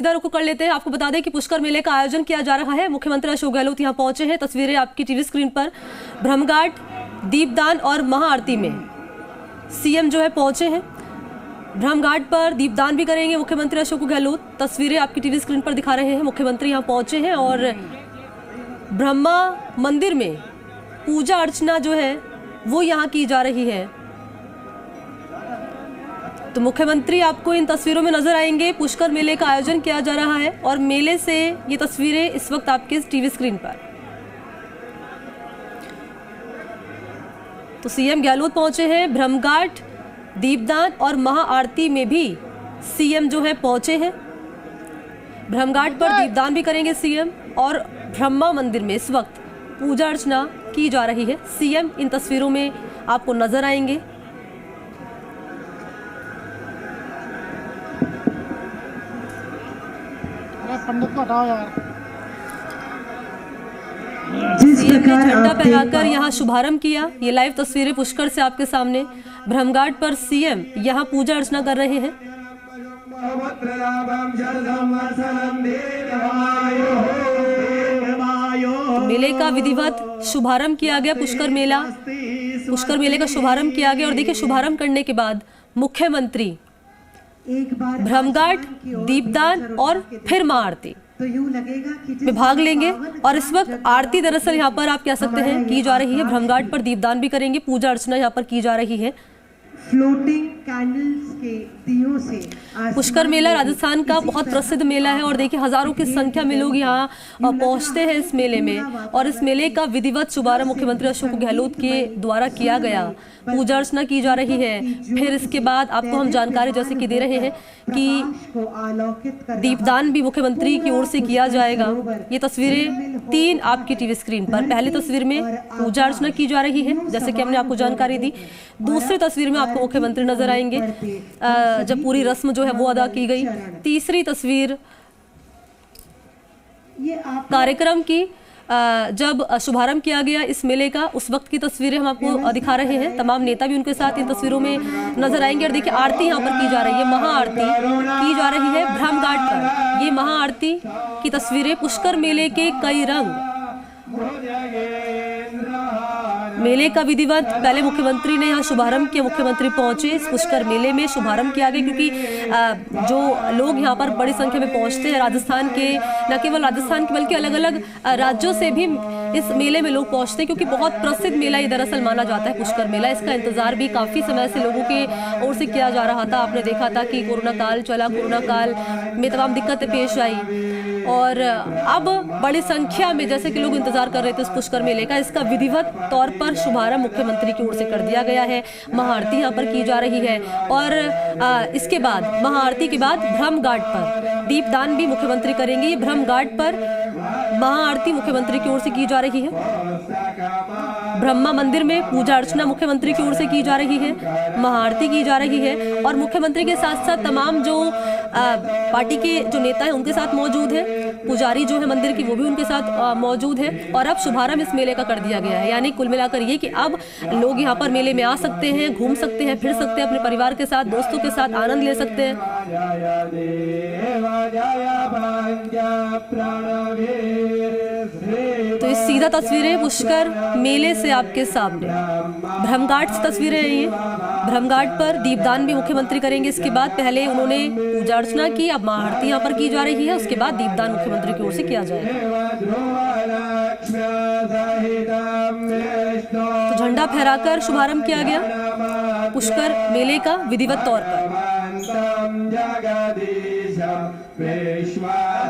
इधर रुक कर लेते हैं। आपको बता दें कि पुष्कर मेले का आयोजन किया जा रहा है। मुख्यमंत्री अशोक गहलोत यहां पहुंचे हैं। तस्वीरें आपकी टीवी स्क्रीन पर। ब्रह्मघाट, दीपदान और महाआरती में सीएम जो है पहुंचे हैं। ब्रह्मघाट पर दीपदान भी करेंगे मुख्यमंत्री अशोक गहलोत। तस्वीरें आपकी टीवी स्क्रीन पर दिखा रहे हैं। मुख्यमंत्री यहां पहुंचे हैं और ब्रह्मा मंदिर में पूजा अर्चना जो है वो यहां की जा रही है। तो मुख्यमंत्री आपको इन तस्वीरों में नजर आएंगे। पुष्कर मेले का आयोजन किया जा रहा है और मेले से ये तस्वीरें इस वक्त आपके टीवी स्क्रीन पर। तो सीएम गहलोत पहुंचे हैं। ब्रह्मघाट, दीपदान और महाआरती में भी सीएम जो है पहुंचे हैं। ब्रह्मघाट पर दीपदान भी करेंगे सीएम और ब्रह्मा मंदिर में इस वक्त पूजा अर्चना की जा रही है। सीएम इन तस्वीरों में आपको नजर आएंगे। पंडित को हटाओ यार। सीएम ने झंडा फहराकर यहाँ शुभारंभ किया। ये लाइव तस्वीरें पुष्कर से आपके सामने। ब्रह्मघाट पर सीएम यहाँ पूजा अर्चना कर रहे हैं। मेले का विधिवत शुभारंभ किया गया। पुष्कर मेले का शुभारंभ किया गया और देखिए शुभारंभ करने के बाद मुख्यमंत्री ब्रह्मघाट, दीपदान और फिर महाआरती में भाग लेंगे। और इस वक्त आरती दरअसल यहाँ पर आप कह सकते हैं की जा रही है। ब्रह्मघाट पर दीपदान भी करेंगे, पूजा अर्चना यहाँ पर की जा रही है। फ्लोटिंग कैंडल्स के दियों से पुष्कर मेला राजस्थान का बहुत प्रसिद्ध मेला है और देखिए हजारों की संख्या में लोग यहाँ पहुंचते हैं इस मेले में। और इस मेले का विधिवत शुभारंभ मुख्यमंत्री अशोक गहलोत के द्वारा किया गया। पूजा अर्चना की जा रही है। फिर इसके बाद आपको हम जानकारी जैसे कि दे रहे हैं कि दीपदान भी मुख्यमंत्री की ओर से किया जाएगा। ये तस्वीरें 3 आपकी टीवी स्क्रीन पर। पहली तस्वीर में पूजा अर्चना की जा रही है जैसे कि हमने आपको जानकारी दी। दूसरी तस्वीर में आपको मुख्यमंत्री नजर आएंगे जब पूरी रस्म जो है वो अदा की गई। तीसरी तस्वीर कार्यक्रम की जब शुभारंभ किया गया इस मेले का, उस वक्त की तस्वीरें हम आपको दिखा रहे हैं। तमाम नेता भी उनके साथ इन तस्वीरों में नजर आएंगे। और देखिए आरती यहाँ पर की जा रही है, महाआरती की जा रही है ब्रह्मघाट पर। ये महाआरती की तस्वीरें। पुष्कर मेले के कई रंग। मेले का विधिवत पहले मुख्यमंत्री ने यहाँ शुभारंभ किया। मुख्यमंत्री पहुंचे इस पुष्कर मेले में, शुभारंभ किया गया क्योंकि जो लोग यहाँ पर बड़ी संख्या में पहुंचते हैं राजस्थान के, न केवल राजस्थान के बल्कि अलग अलग राज्यों से भी इस मेले में लोग पहुंचते हैं क्योंकि बहुत प्रसिद्ध मेला ये दरअसल माना जाता है पुष्कर मेला। इसका इंतजार भी काफी समय से लोगों के ओर से किया जा रहा था। आपने देखा था कि कोरोना काल चला, कोरोना काल में तमाम दिक्कतें पेश आई और अब बड़ी संख्या में जैसे कि लोग इंतजार कर रहे थे इस पुष्कर मेले का, इसका विधिवत तौर पर शुभारंभ मुख्यमंत्री की ओर से कर दिया गया है। महाआरती यहाँ पर की जा रही है और इसके बाद महाआरती के बाद ब्रह्मघाट पर दीपदान भी मुख्यमंत्री करेंगे। ब्रह्मघाट पर महाआरती मुख्यमंत्री की ओर से की जा रही है। ब्रह्मा मंदिर में पूजा अर्चना मुख्यमंत्री की ओर से की जा रही है, महाआरती की जा रही है और मुख्यमंत्री के साथ साथ तमाम जो पार्टी के जो नेता हैं उनके साथ मौजूद है। पुजारी जो है मंदिर की वो भी उनके साथ मौजूद है और अब शुभारंभ इस मेले का कर दिया गया है। यानी कुल मिलाकर ये कि अब लोग यहाँ पर मेले में आ सकते हैं, घूम सकते हैं, फिर सकते हैं, अपने परिवार के साथ, दोस्तों के साथ आनंद ले सकते हैं। तो इस सीधा तस्वीरें पुष्कर मेले से आपके सामने। ब्रह्मघाट से तस्वीरें हैं ये। ब्रह्मघाट पर दीपदान भी मुख्यमंत्री करेंगे। इसके बाद पहले उन्होंने पूजा अर्चना की, अब महाआरती यहाँ पर की जा रही है, उसके बाद दीपदान मुख्यमंत्री की ओर से किया जाएगा। तो झंडा फहराकर शुभारंभ किया गया पुष्कर मेले का विधिवत तौर पर।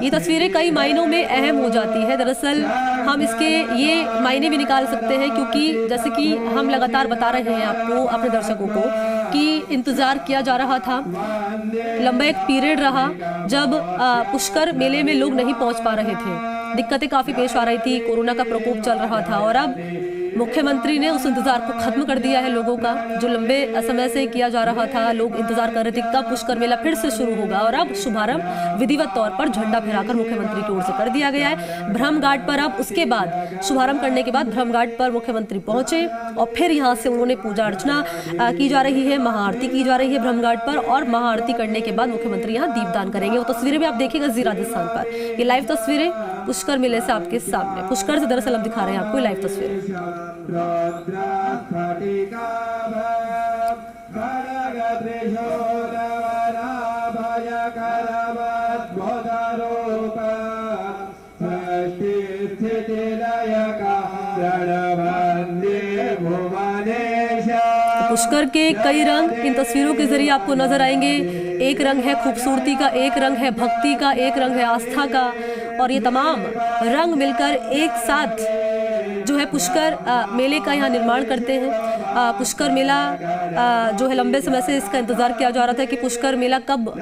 ये तस्वीरें कई मायनों में अहम हो जाती है। दरअसल हम इसके ये मायने भी निकाल सकते हैं क्योंकि जैसे कि हम लगातार बता रहे हैं आपको, अपने दर्शकों को, कि इंतजार किया जा रहा था। लंबा एक पीरियड रहा जब पुष्कर मेले में लोग नहीं पहुंच पा रहे थे। दिक्कतें काफी पेश आ रही थी, कोरोना का प्रकोप चल रहा था और अब मुख्यमंत्री ने उस इंतजार को खत्म कर दिया है लोगों का, जो लंबे समय से किया जा रहा था। लोग इंतजार कर रहे थे कब पुष्कर मेला फिर से शुरू होगा, और अब शुभारंभ विधिवत तौर पर झंडा फहराकर मुख्यमंत्री की ओर से कर दिया गया है। ब्रह्म घाट पर अब उसके बाद शुभारंभ करने के बाद ब्रह्म घाट पर मुख्यमंत्री पहुंचे और फिर यहाँ से उन्होंने पूजा अर्चना की जा रही है, महाआरती की जा रही है ब्रह्म घाट पर, और महाआरती करने के बाद मुख्यमंत्री यहाँ दीपदान करेंगे। वो तस्वीरें भी आप देखिएगा जी राजस्थान पर, ये लाइव तस्वीरें पुष्कर मेले से आपके सामने, पुष्कर से दरअसल हम दिखा रहे हैं आपको लाइव तस्वीरें। पुष्कर के कई रंग इन तस्वीरों के जरिए आपको नजर आएंगे। एक रंग है खूबसूरती का, एक रंग है भक्ति का, एक रंग है आस्था का, और ये तमाम रंग मिलकर एक साथ जो है पुष्कर मेले का यहाँ निर्माण करते हैं। पुष्कर मेला जो है लंबे समय से इसका इंतजार किया जा रहा था कि पुष्कर मेला कब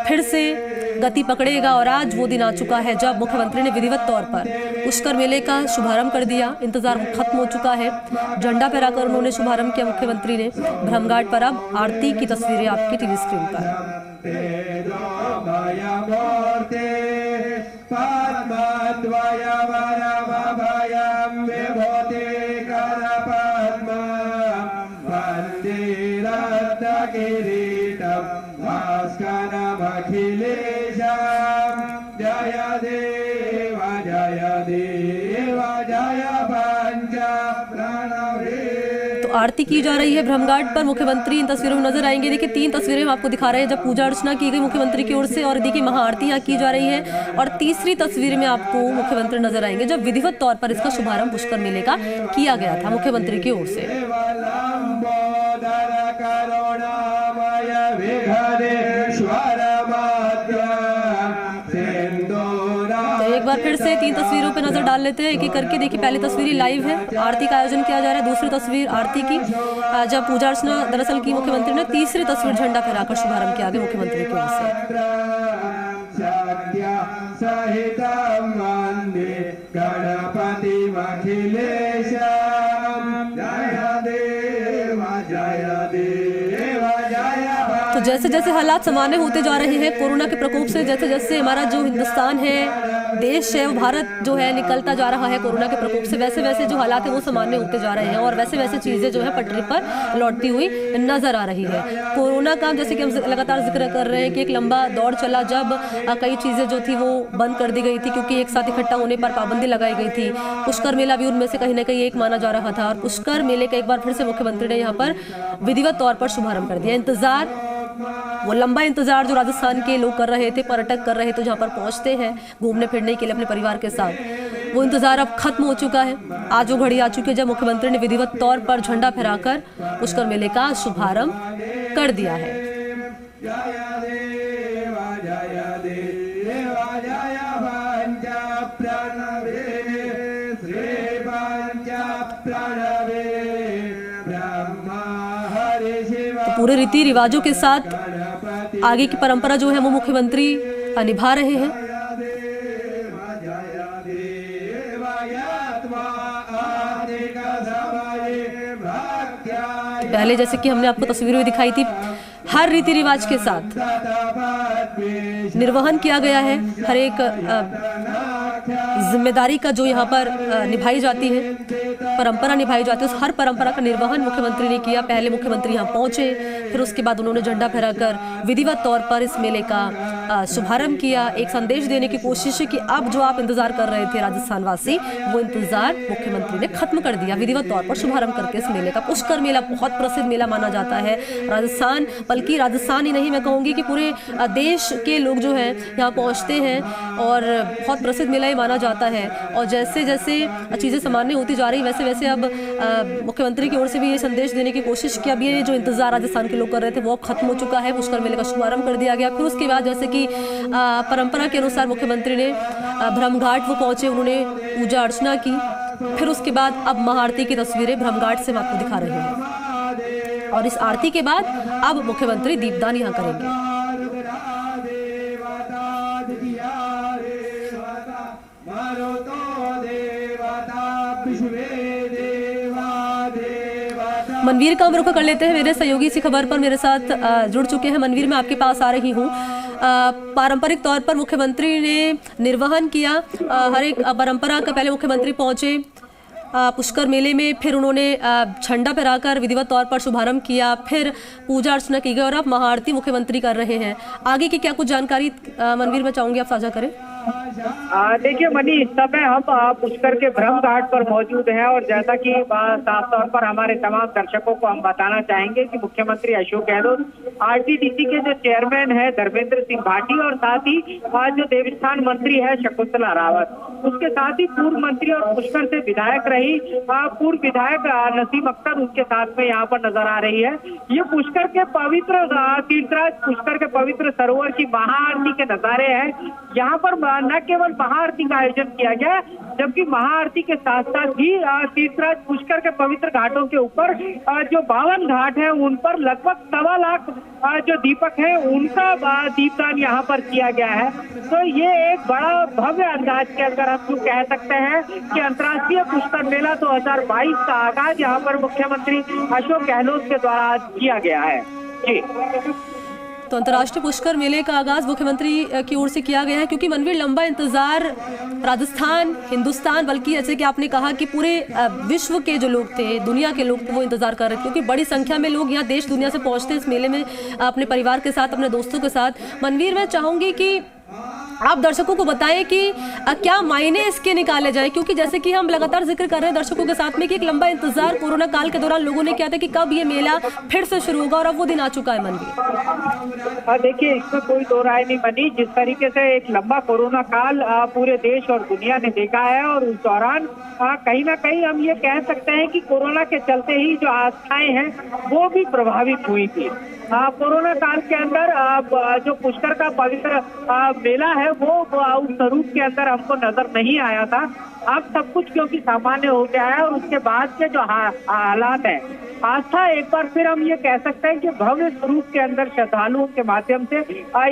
फिर से गति पकड़ेगा, और आज वो दिन आ चुका है जब मुख्यमंत्री ने विधिवत तौर पर पुष्कर मेले का शुभारंभ कर दिया। इंतजार खत्म हो चुका है, झंडा फहराकर उन्होंने शुभारंभ किया मुख्यमंत्री ने ब्रह्म घाट पर। अब आरती की तस्वीरें आपकी टीवी स्क्रीन पर। तो आरती की जा रही है ब्रह्म घाट पर, मुख्यमंत्री इन तस्वीरों में नजर आएंगे। देखिए 3 तस्वीरें हम आपको दिखा रहे हैं जब पूजा अर्चना की गई मुख्यमंत्री की ओर से, और देखिए महाआरती यहाँ की जा रही है, और तीसरी तस्वीर में आपको मुख्यमंत्री नजर आएंगे जब विधिवत तौर पर इसका शुभारंभ पुष्कर मेले का किया गया था मुख्यमंत्री की ओर से। एक बार फिर से 3 तस्वीरों पे नजर डाल लेते हैं एक एक करके। देखिए पहली तस्वीर लाइव है, आरती का आयोजन किया जा रहा है। दूसरी तस्वीर आरती की जब पूजा अर्चना दरअसल की मुख्यमंत्री ने। तीसरी तस्वीर झंडा फहराकर शुभारंभ किया गया मुख्यमंत्री की ओर से। तो जैसे जैसे हालात सामान्य होते जा रहे हैं कोरोना के प्रकोप से, जैसे जैसे हमारा जो हिंदुस्तान है, देश है, भारत जो है निकलता जा रहा है कोरोना के प्रकोप से, वैसे वैसे जो हालात है वो सामान्य होते जा रहे हैं, और वैसे वैसे चीजें जो है पटरी पर लौटती हुई नजर आ रही है। कोरोना का जैसे कि हम लगातार जिक्र कर रहे हैं कि एक लंबा दौर चला जब कई चीजें जो थी वो बंद कर दी गई थी, क्योंकि एक साथ इकट्ठा होने पर पाबंदी लगाई गई थी। पुष्कर मेला भी उनमें से कहीं ना कहीं एक माना जा रहा था, और पुष्कर मेले का एक बार फिर से मुख्यमंत्री ने यहाँ पर विधिवत तौर पर शुभारंभ कर दिया। इंतजार, वो लंबा इंतजार जो राजस्थान के लोग कर रहे थे, पर्यटक कर रहे थे, जहाँ पर पहुंचते हैं घूमने फिरने के लिए अपने परिवार के साथ, वो इंतजार अब खत्म हो चुका है। आज वो घड़ी आ चुकी है जब मुख्यमंत्री ने विधिवत तौर पर झंडा फहराकर पुष्कर मेले का शुभारंभ कर दिया है। तो पूरे रीति रिवाजों के साथ आगे की परंपरा जो है वो मुख्यमंत्री निभा रहे हैं। पहले जैसे कि हमने आपको तस्वीरें में दिखाई थी, हर रीति रिवाज के साथ निर्वहन किया गया है। हर एक जिम्मेदारी का जो यहाँ पर निभाई जाती है, परंपरा निभाई जाती है, उस हर परंपरा का निर्वहन मुख्यमंत्री ने किया। पहले मुख्यमंत्री यहाँ पहुंचे, फिर उसके बाद उन्होंने झंडा फहराकर विधिवत तौर पर इस मेले का शुभारंभ किया। एक संदेश देने की कोशिश है कि अब जो आप इंतजार कर रहे थे राजस्थान वासी, वो इंतजार मुख्यमंत्री ने खत्म कर दिया विधिवत तौर पर शुभारंभ करके इस मेले का। पुष्कर मेला बहुत प्रसिद्ध मेला माना जाता है राजस्थान, बल्कि राजस्थान ही नहीं, मैं कहूँगी कि पूरे देश के लोग जो हैं यहाँ पहुँचते हैं, और बहुत प्रसिद्ध मेला माना जाता है। और जैसे जैसे चीज़ें सामान्य होती जा रही, वैसे वैसे अब मुख्यमंत्री की ओर से भी ये संदेश देने की कोशिश की अब ये जो इंतजार राजस्थान के लोग कर रहे थे वो खत्म हो चुका है। पुष्कर मेले का शुभारंभ कर दिया गया। फिर उसके बाद जैसे कि परंपरा के अनुसार मुख्यमंत्री ने ब्रह्म घाट वो पहुंचे, उन्होंने पूजा अर्चना की। फिर उसके बाद अब महाआरती की तस्वीरें ब्रह्म घाट से हम आपको दिखा रहे हैं, और इस आरती के बाद अब मुख्यमंत्री दीपदान यहाँ करेंगे। देवता मनवीर का हम रुख कर लेते हैं। मेरे सहयोगी इसी खबर पर मेरे साथ जुड़ चुके हैं। मनवीर, मैं आपके पास आ रही हूँ। पारंपरिक तौर पर मुख्यमंत्री ने निर्वहन किया, हर एक परंपरा का पहले मुख्यमंत्री पहुंचे पुष्कर मेले में, फिर उन्होंने झंडा फहराकर विधिवत तौर पर शुभारंभ किया, फिर पूजा अर्चना की गई और अब महाआरती मुख्यमंत्री कर रहे हैं। आगे की क्या कुछ जानकारी मनवीर मैं चाहूंगी आप साझा करें। देखिए मनी, इस समय हम पुष्कर के ब्रह्म घाट पर मौजूद हैं और जैसा कि साफ तौर पर हमारे तमाम दर्शकों को हम बताना चाहेंगे कि मुख्यमंत्री अशोक गहलोत, आरटीडीसी के जो चेयरमैन है धर्मेंद्र सिंह भाटी और साथ ही जो देवस्थान मंत्री है शकुंतला रावत, उसके साथ ही पूर्व मंत्री और पुष्कर से विधायक रही पूर्व विधायक नसीम अख्तर उनके साथ में यहाँ पर नजर आ रही है। ये पुष्कर के पवित्र तीर्थराज पुष्कर के पवित्र सरोवर की महाआरती के नजारे हैं। यहाँ पर न केवल महाआरती का आयोजन किया गया, जबकि महाआरती के साथ साथ ही तीर्थराज पुष्कर के पवित्र घाटों के ऊपर जो 52 घाट हैं उन पर लगभग 1.25 लाख जो दीपक हैं उनका दीपदान यहाँ पर किया गया है। तो ये एक बड़ा भव्य अंदाज के अंदर हम लोग कह सकते हैं कि अंतर्राष्ट्रीय पुष्कर मेला 2022 का आगाज यहाँ पर मुख्यमंत्री अशोक गहलोत के द्वारा किया गया है। जी, तो अंतर्राष्ट्रीय पुष्कर मेले का आगाज मुख्यमंत्री की ओर से किया गया है, क्योंकि मनवीर लंबा इंतजार राजस्थान, हिंदुस्तान, बल्कि जैसे कि आपने कहा कि पूरे विश्व के जो लोग थे, दुनिया के लोग थे, वो इंतजार कर रहे थे, क्योंकि बड़ी संख्या में लोग यहाँ देश दुनिया से पहुंचते हैं इस मेले में अपने परिवार के साथ, अपने दोस्तों के साथ। मनवीर, मैं चाहूंगी कि आप दर्शकों को बताएं कि क्या मायने इसके निकाले जाए, क्योंकि जैसे कि हम लगातार जिक्र कर रहे हैं दर्शकों के साथ में कि एक लंबा इंतजार कोरोना काल के दौरान लोगों ने किया था कि कब ये मेला फिर से शुरू होगा, और अब वो दिन आ चुका है। मनवीर, देखिए इसमें कोई दो राय नहीं बनी। जिस तरीके से एक लंबा कोरोना काल पूरे देश और दुनिया ने देखा है और उस दौरान कहीं ना कहीं हम ये कह सकते हैं कि कोरोना के चलते ही जो आस्थाएं हैं वो भी प्रभावित हुई थी। कोरोना काल के अंदर जो पुष्कर का पवित्र मेला है वो उस स्वरूप के अंदर हमको नजर नहीं आया था। अब सब कुछ क्योंकि सामान्य हो गया है और उसके बाद के जो हालात है, आस्था एक बार फिर हम ये कह सकते हैं कि भव्य स्वरूप के अंदर श्रद्धालुओं के माध्यम से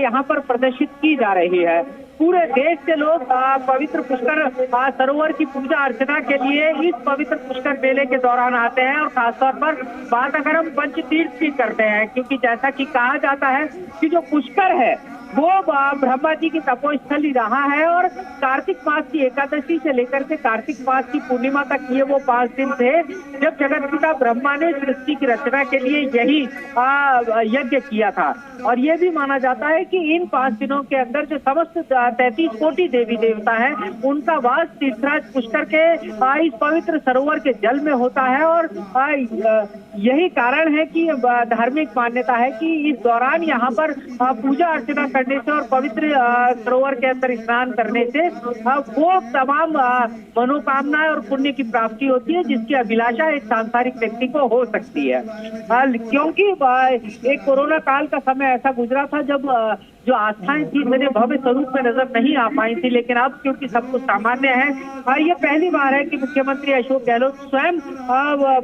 यहाँ पर प्रदर्शित की जा रही है। पूरे देश से लोग पवित्र पुष्कर सरोवर की पूजा अर्चना के लिए इस पवित्र पुष्कर मेले के दौरान आते हैं। और खासतौर पर बात अगर हम पंचतीर्थ की करते हैं, क्योंकि जैसा कि कहा जाता है कि जो पुष्कर है वो ब्रह्मा जी की तपोस्थली रहा है और कार्तिक मास की एकादशी से लेकर के कार्तिक मास की पूर्णिमा तक ये वो 5 दिन थे जब जगत पिता ब्रह्मा ने सृष्टि की रचना के लिए यही यज्ञ किया था। और ये भी माना जाता है कि इन 5 दिनों के अंदर जो समस्त 33 कोटि देवी देवता है उनका वास तीर्थराज पुष्कर के इस पवित्र सरोवर के जल में होता है। और यही कारण है कि धार्मिक मान्यता है कि इस दौरान यहाँ पर पूजा अर्चना करने से और पवित्र सरोवर के अंदर स्नान करने से वो तमाम मनोकामनाएं और पुण्य की प्राप्ति होती है जिसकी अभिलाषा एक सांसारिक व्यक्ति को हो सकती है। क्योंकि एक कोरोना काल का समय ऐसा गुजरा था जब जो आस्थाएं थी मेरे भव्य स्वरूप में नजर नहीं आ पाई थी, लेकिन अब क्योंकि सब कुछ सामान्य है, ये पहली बार है कि मुख्यमंत्री अशोक गहलोत स्वयं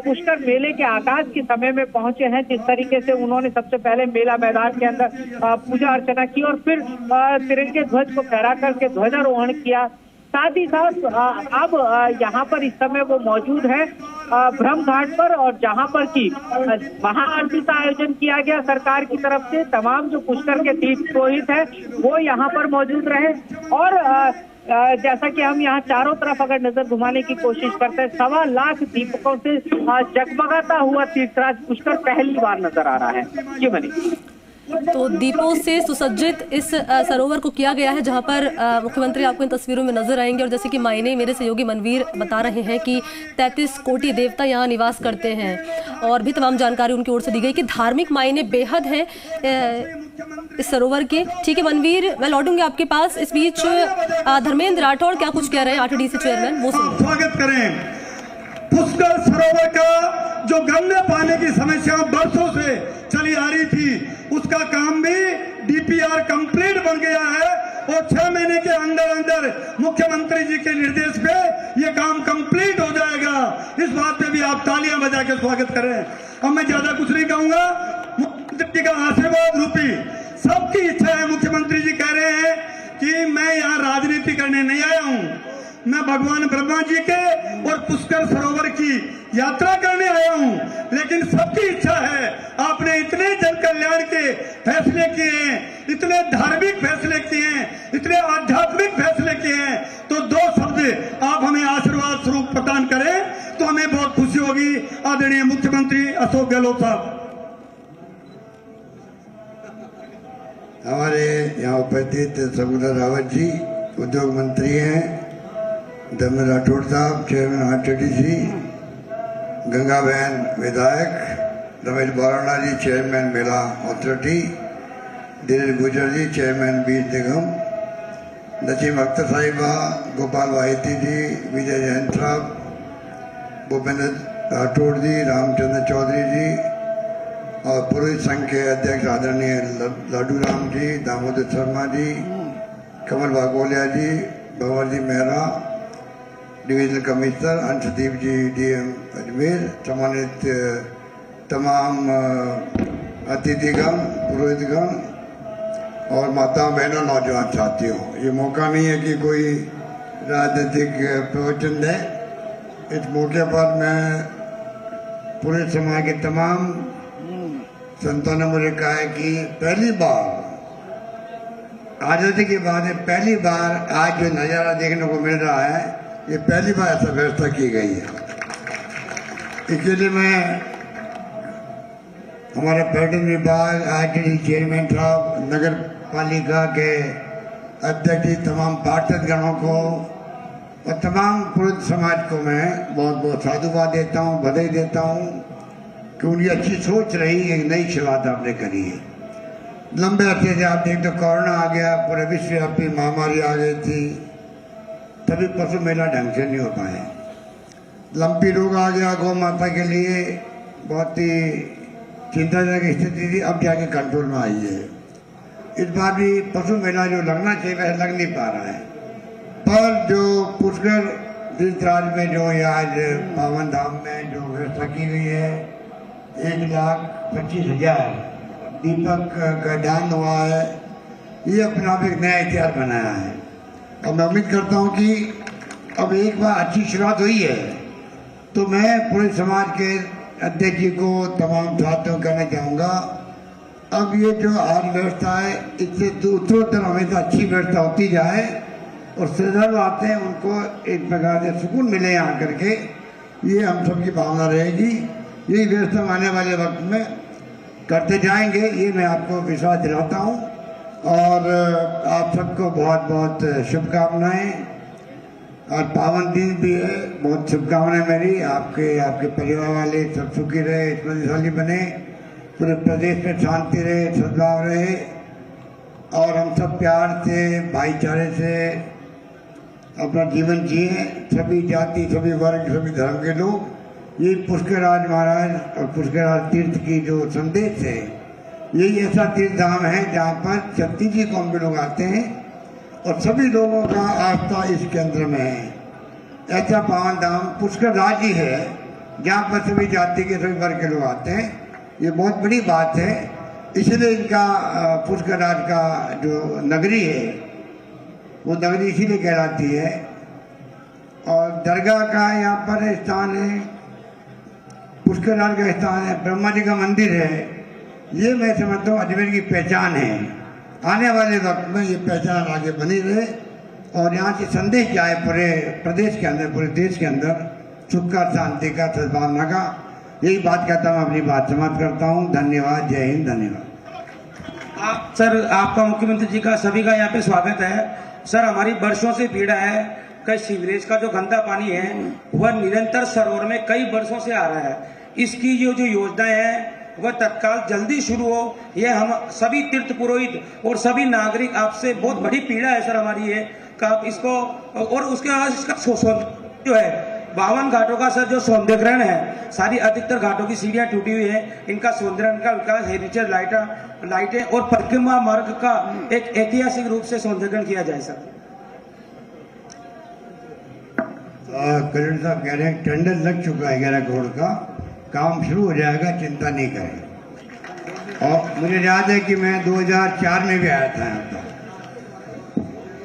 पुष्कर मेले के आगाज के समय में पहुंचे हैं। जिस तरीके से उन्होंने सबसे पहले मेला मैदान के अंदर पूजा अर्चना की और फिर तिरंगे ध्वज को फहरा करके ध्वजारोहण किया। साथ ही साथ अब यहाँ पर इस समय वो मौजूद है ब्रह्म घाट पर, और जहाँ पर की महाआरती का आयोजन किया गया सरकार की तरफ से। तमाम जो पुष्कर के तीर्थ पुरोहित है वो यहाँ पर मौजूद रहे और जैसा कि हम यहाँ चारों तरफ अगर नजर घुमाने की कोशिश करते हैं, 1.25 लाख दीपकों से जगमगाता हुआ तीर्थराज पुष्कर पहली बार नजर आ रहा है। ये बनी तो दीपों से सुसज्जित इस सरोवर को किया गया है, जहां पर मुख्यमंत्री आपको इन तस्वीरों में नजर आएंगे। और जैसे कि मायने मेरे सहयोगी मनवीर बता रहे हैं कि 33 कोटि देवता यहां निवास करते हैं और भी तमाम जानकारी उनकी ओर से दी गई कि धार्मिक मायने बेहद हैं इस सरोवर के। ठीक है मनवीर, मैं लौटूंगी आपके पास। इस बीच धर्मेंद्र राठौड़ क्या कुछ कह रहे हैं, आरटीडीसी चेयरमैन, वो सुनिए। स्वागत करें। पुष्कर सरोवर का जो गंदे पानी की समस्या बरसों से चली आ रही थी, उसका काम भी डीपीआर कंप्लीट बन गया है और 6 महीने के अंदर मुख्यमंत्री जी के निर्देश पे ये काम कंप्लीट हो जाएगा। इस बात पे भी आप तालियां बजा के स्वागत करें। अब मैं ज्यादा कुछ नहीं कहूंगा। मुख्यमंत्री जी का आशीर्वाद रूपी सबकी इच्छा है। मुख्यमंत्री जी कह रहे हैं कि मैं यहाँ राजनीति करने नहीं आया हूँ, मैं भगवान ब्रह्मा जी के और पुष्कर सरोवर की यात्रा करने आया हूँ। लेकिन सबकी इच्छा है, आपने इतने जन कल्याण के फैसले किए हैं, इतने धार्मिक फैसले किए हैं, इतने आध्यात्मिक फैसले किए हैं, तो 2 शब्द आप हमें आशीर्वाद स्वरूप प्रदान करें तो हमें बहुत खुशी होगी। आदरणीय मुख्यमंत्री अशोक गहलोत साहब। हमारे यहाँ उपस्थित सगुना रावत जी उद्योग मंत्री हैं, धर्मेंद्र राठौड़ साहब चेयरमैन आरटीडीसी, गंगा बहन विधायक, रमेश बोराना जी चेयरमैन मेला अथॉरिटी, धीरेन्द्र गुर्जर जी चेयरमैन बीज निगम, नसीम अख्तर साहिबा, गोपाल वाहिती जी, विजय जैन साहब, भूपेंद्र राठौड़ जी, रामचंद्र चौधरी जी और पुरोहित संघ के अध्यक्ष आदरणीय लाडू राम जी, दामोदर शर्मा जी, कमल भागोलिया जी, भंवर जी मेहरा, डिवीजनल कमिश्नर अंशदीप जी डीएम अजमेर, सम्मानित तमाम अतिथिगण, पुरोहितगण और माता बहनों, नौजवान साथियों, ये मौका नहीं है कि कोई राजनीतिक प्रवचन दे। इस मौके पर मैं पूरे समाज के तमाम संतों ने मुझे कहा है कि पहली बार आज़ादी के बाद पहली बार आज जो नज़ारा देखने को मिल रहा है, ये पहली बार ऐसा व्यवस्था की गई है। इसके लिए मैं हमारे पर्यटन विभाग, आरटीडी चेयरमैन साहब, नगर पालिका के अध्यक्ष, तमाम पार्षद गणों को और तमाम पुरुष समाज को मैं बहुत बहुत साधुवाद देता हूँ, बधाई देता हूँ कि उनकी अच्छी सोच रही, एक नई शुरुआत आपने करी है। लंबे अर्से से आप देख तो कोरोना आ गया, पूरे विश्वव्यापी महामारी आ गई थी, तभी पशु मेला ढंग से नहीं हो पाए। लंपी रोग आ गया, गौ माता के लिए बहुत ही चिंताजनक स्थिति थी, अब जाके कंट्रोल में आई है। इस बार भी पशु मेला जो लगना चाहिए वैसे लग नहीं पा रहा है, पर जो पुष्कर तीर्थराज में जो आज पावन धाम में जो व्यवस्था की गई है, 1,25,000 दीपक का दान हुआ है, ये अपना एक नया इतिहास बनाया है। और मैं उम्मीद करता हूँ कि अब एक बार अच्छी शुरुआत हुई है तो मैं पूरे समाज के अध्यक्ष जी को, तमाम साथियों को कहना चाहूँगा, अब ये जो आज व्यवस्था है इससे उत्तरोत्तर हमेशा अच्छी व्यवस्था होती जाए और श्रद्धालु आते हैं उनको एक प्रकार से सुकून मिले यहाँ करके, ये हम सबकी भावना रहेगी। यही व्यवस्था आने वाले वक्त में करते जाएंगे, ये मैं आपको विश्वास दिलाता हूँ। और आप सबको बहुत बहुत शुभकामनाएं, और पावन दिन भी है, बहुत शुभकामनाएं मेरी, आपके परिवार वाले सब सुखी रहे, समृद्धिशाली बने, पूरे प्रदेश में शांति रहे, सद्भाव रहे और हम सब प्यार से, भाईचारे से अपना जीवन जिए, सभी जाति, सभी वर्ग, सभी धर्म के लोग। ये पुष्करराज महाराज और पुष्करराज तीर्थ की जो संदेश है, यही ऐसा तीर्थ धाम है जहाँ पर 36 कौम के लोग आते हैं और सभी लोगों का आस्था इस केंद्र में है। ऐसा पावन धाम पुष्करराज ही है जहाँ पर सभी जाति के, सभी वर्ग के लोग आते हैं। ये बहुत बड़ी बात है, इसलिए इनका पुष्करराज का जो नगरी है वो नगरी इसीलिए कहलाती है। और दरगाह का यहाँ पर स्थान है, पुष्करराज का स्थान है, ब्रह्मा जी का मंदिर है। ये मैं समझता हूँ अजमेर की पहचान है। आने वाले वक्त में ये पहचान आगे बनी रहे और यहाँ से संदेश जाए पूरे प्रदेश के अंदर, पूरे देश के अंदर, सुख का, शांति का, सद्भावना का। यही बात कहता हूँ, अपनी बात समाप्त करता हूँ। धन्यवाद, जय हिंद, धन्यवाद। सर, आपका मुख्यमंत्री जी का, सभी का यहाँ पे स्वागत है। सर, हमारी वर्षों से पीड़ा है कि सीवरेज का जो गंदा पानी है वह निरंतर सरोवर में कई वर्षों से आ रहा है। इसकी जो योजनाएं हैं वह तत्काल जल्दी शुरू हो, ये हम सभी तीर्थ पुरोहित और सभी नागरिक, आपसे बहुत बड़ी पीड़ा है सर हमारी ये कि आप इसको, और उसके बाद इसका जो है 52 घाटों का सर जो सौंदर्यीकरण है, सारी अधिकतर घाटों की सीढ़ियां टूटी हुई है, इनका सौंदर्यीकरण का विकास, हेरिटेज लाइटें और परिक्रमा मार्ग का एक ऐतिहासिक रूप से सौंदर्यीकरण किया जाए सर। कलेक्टर साहब कह रहे हैं टेंडर लग चुका है 11 करोड़ का, काम शुरू हो जाएगा, चिंता नहीं करें। और मुझे याद है कि मैं 2004 में भी आया था यहाँ पर,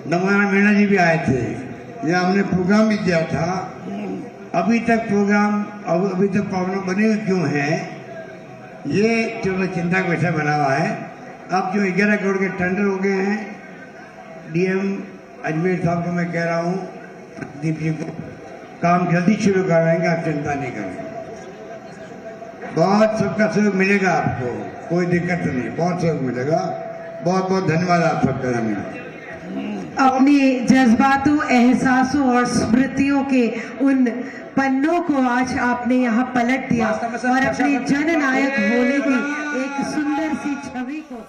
नमोना मीणा जी भी आए थे, यहाँ हमने प्रोग्राम भी किया था। अभी तक प्रॉब्लम बनी हुई क्यों है, ये जो चिंता का विषय बना हुआ है। अब जो 11 करोड़ के टेंडर हो गए हैं, डीएम अजमेर साहब को मैं कह रहा हूँ, दीप जी को, काम जल्दी शुरू करवाएंगे, आप चिंता नहीं करें। बहुत सबका सहयोग मिलेगा आपको, कोई दिक्कत नहीं, बहुत सहयोग मिलेगा। बहुत बहुत धन्यवाद आप सबका, धन्यवाद। अपने जज्बातों, एहसासों और स्मृतियों के उन पन्नों को आज आपने यहाँ पलट दिया और अपने जननायक होने की एक सुंदर सी छवि को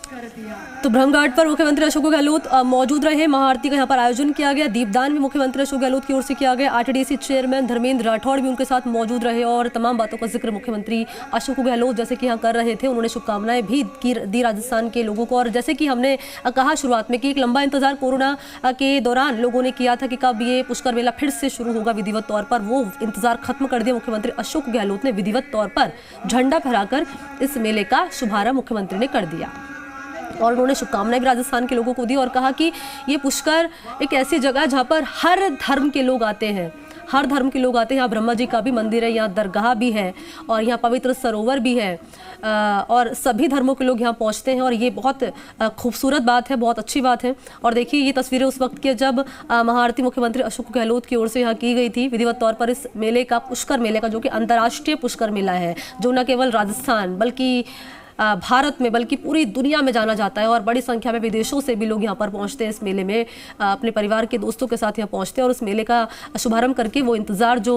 कर दिया। तो ब्रह्मघाट पर मुख्यमंत्री अशोक गहलोत मौजूद रहे। महाआरती का यहाँ पर आयोजन किया गया। दीपदान भी मुख्यमंत्री अशोक गहलोत की ओर से किया गया। आरटीडीसी चेयरमैन धर्मेंद्र राठौड़ भी उनके साथ मौजूद रहे और तमाम बातों का जिक्र मुख्यमंत्री अशोक गहलोत जैसे कि यहाँ कर रहे थे। उन्होंने शुभकामनाएं भी दी राजस्थान के लोगों को। और जैसे कि हमने कहा शुरुआत में कि एक लंबा इंतजार कोरोना के दौरान लोगों ने किया था कि कब ये पुष्कर मेला फिर से शुरू होगा विधिवत तौर पर, वो इंतजार खत्म कर दिया। मुख्यमंत्री अशोक गहलोत ने विधिवत तौर पर झंडा फहराकर इस मेले का शुभारंभ मुख्यमंत्री ने कर दिया और उन्होंने शुभकामनाएं भी राजस्थान के लोगों को दी और कहा कि ये पुष्कर एक ऐसी जगह जहाँ पर हर धर्म के लोग आते हैं, हर धर्म के लोग आते हैं। यहाँ ब्रह्मा जी का भी मंदिर है, यहाँ दरगाह भी है और यहाँ पवित्र सरोवर भी है और सभी धर्मों के लोग यहाँ पहुँचते हैं और ये बहुत खूबसूरत बात है, बहुत अच्छी बात है। और देखिए ये तस्वीरें उस वक्त की जब महाआरती मुख्यमंत्री अशोक गहलोत की ओर से यहाँ की गई थी विधिवत तौर पर इस मेले का, पुष्कर मेले का, जो कि अंतर्राष्ट्रीय पुष्कर मेला है, जो न केवल राजस्थान बल्कि भारत में बल्कि पूरी दुनिया में जाना जाता है और बड़ी संख्या में विदेशों से भी लोग यहाँ पर पहुँचते हैं। इस मेले में अपने परिवार के दोस्तों के साथ यहाँ पहुँचते हैं और उस मेले का शुभारंभ करके वो इंतज़ार जो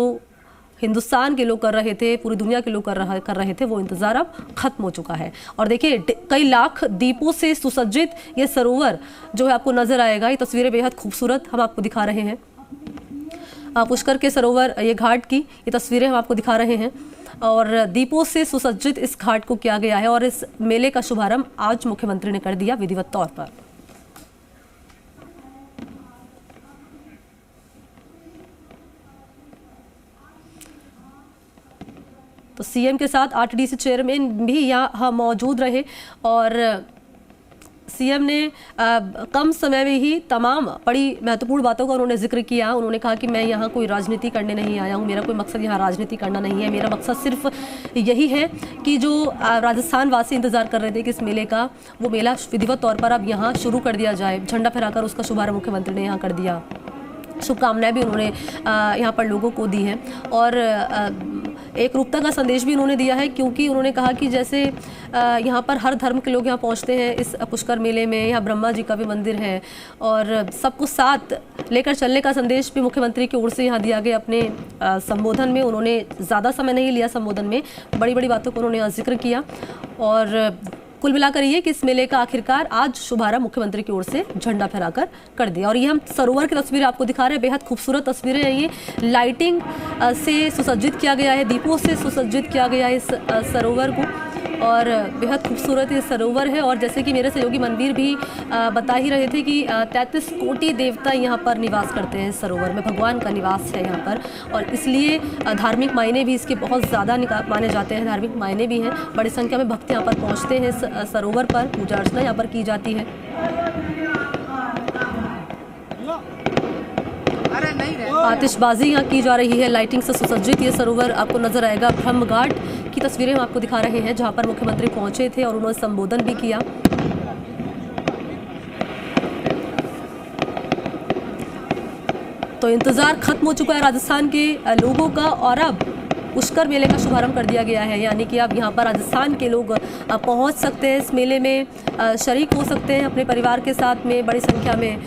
हिंदुस्तान के लोग कर रहे थे, पूरी दुनिया के लोग कर रहे थे, वो इंतज़ार अब खत्म हो चुका है। और देखिए कई लाख दीपों से सुसज्जित ये सरोवर जो है आपको नज़र आएगा। ये तस्वीरें बेहद खूबसूरत हम आपको दिखा रहे हैं। पुष्कर के सरोवर, ये घाट की ये तस्वीरें हम आपको दिखा रहे हैं और दीपों से सुसज्जित इस घाट को किया गया है और इस मेले का शुभारंभ आज मुख्यमंत्री ने कर दिया विधिवत तौर पर। तो सीएम के साथ आरटीडीसी चेयरमैन भी यहाँ मौजूद रहे और सीएम ने कम समय में ही तमाम बड़ी महत्वपूर्ण बातों का उन्होंने जिक्र किया। उन्होंने कहा कि मैं यहाँ कोई राजनीति करने नहीं आया हूँ, मेरा कोई मकसद यहाँ राजनीति करना नहीं है, मेरा मकसद सिर्फ यही है कि जो राजस्थान वासी इंतज़ार कर रहे थे कि इस मेले का, वो मेला विधिवत तौर पर अब यहाँ शुरू कर दिया जाए। झंडा फहराकर उसका शुभारंभ मुख्यमंत्री ने यहाँ कर दिया। शुभकामनाएं भी उन्होंने यहाँ पर लोगों को दी हैं और एक रूपता का संदेश भी उन्होंने दिया है, क्योंकि उन्होंने कहा कि जैसे यहाँ पर हर धर्म के लोग यहाँ पहुँचते हैं इस पुष्कर मेले में, यहाँ ब्रह्मा जी का भी मंदिर है और सबको साथ लेकर चलने का संदेश भी मुख्यमंत्री की ओर से यहाँ दिया गया। अपने संबोधन में उन्होंने ज़्यादा समय नहीं लिया, संबोधन में बड़ी बड़ी बातों को उन्होंने यहाँ जिक्र किया और कुल मिलाकर ये कि इस मेले का आखिरकार आज शुभारंभ मुख्यमंत्री की ओर से झंडा फहराकर कर दिया। और ये हम सरोवर की तस्वीरें आपको दिखा रहे हैं, बेहद खूबसूरत तस्वीरें हैं। ये लाइटिंग से सुसज्जित किया गया है, दीपों से सुसज्जित किया गया है इस सरोवर को और बेहद खूबसूरत ये सरोवर है। और जैसे कि मेरे सहयोगी मनवीर भी बता ही रहे थे कि 33 कोटि देवता यहाँ पर निवास करते हैं। इस सरोवर में भगवान का निवास है यहाँ पर और इसलिए धार्मिक मायने भी इसके बहुत ज़्यादा माने जाते हैं, धार्मिक मायने भी हैं। बड़ी संख्या में भक्त यहाँ पर पहुँचते हैं, इस सरोवर पर पूजा अर्चना यहाँ पर की जाती है। आतिशबाजी यहाँ की जा रही है, लाइटिंग से सुसज्जित ये सरोवर आपको नजर आएगा। ब्रह्मघाट की तस्वीरें हम आपको दिखा रहे हैं जहाँ पर मुख्यमंत्री पहुंचे थे और उन्होंने संबोधन भी किया। तो इंतजार खत्म हो चुका है राजस्थान के लोगों का और अब पुष्कर मेले का शुभारंभ कर दिया गया है, यानी कि अब यहाँ पर राजस्थान के लोग पहुँच सकते हैं, इस मेले में शरीक हो सकते हैं अपने परिवार के साथ में बड़ी संख्या में।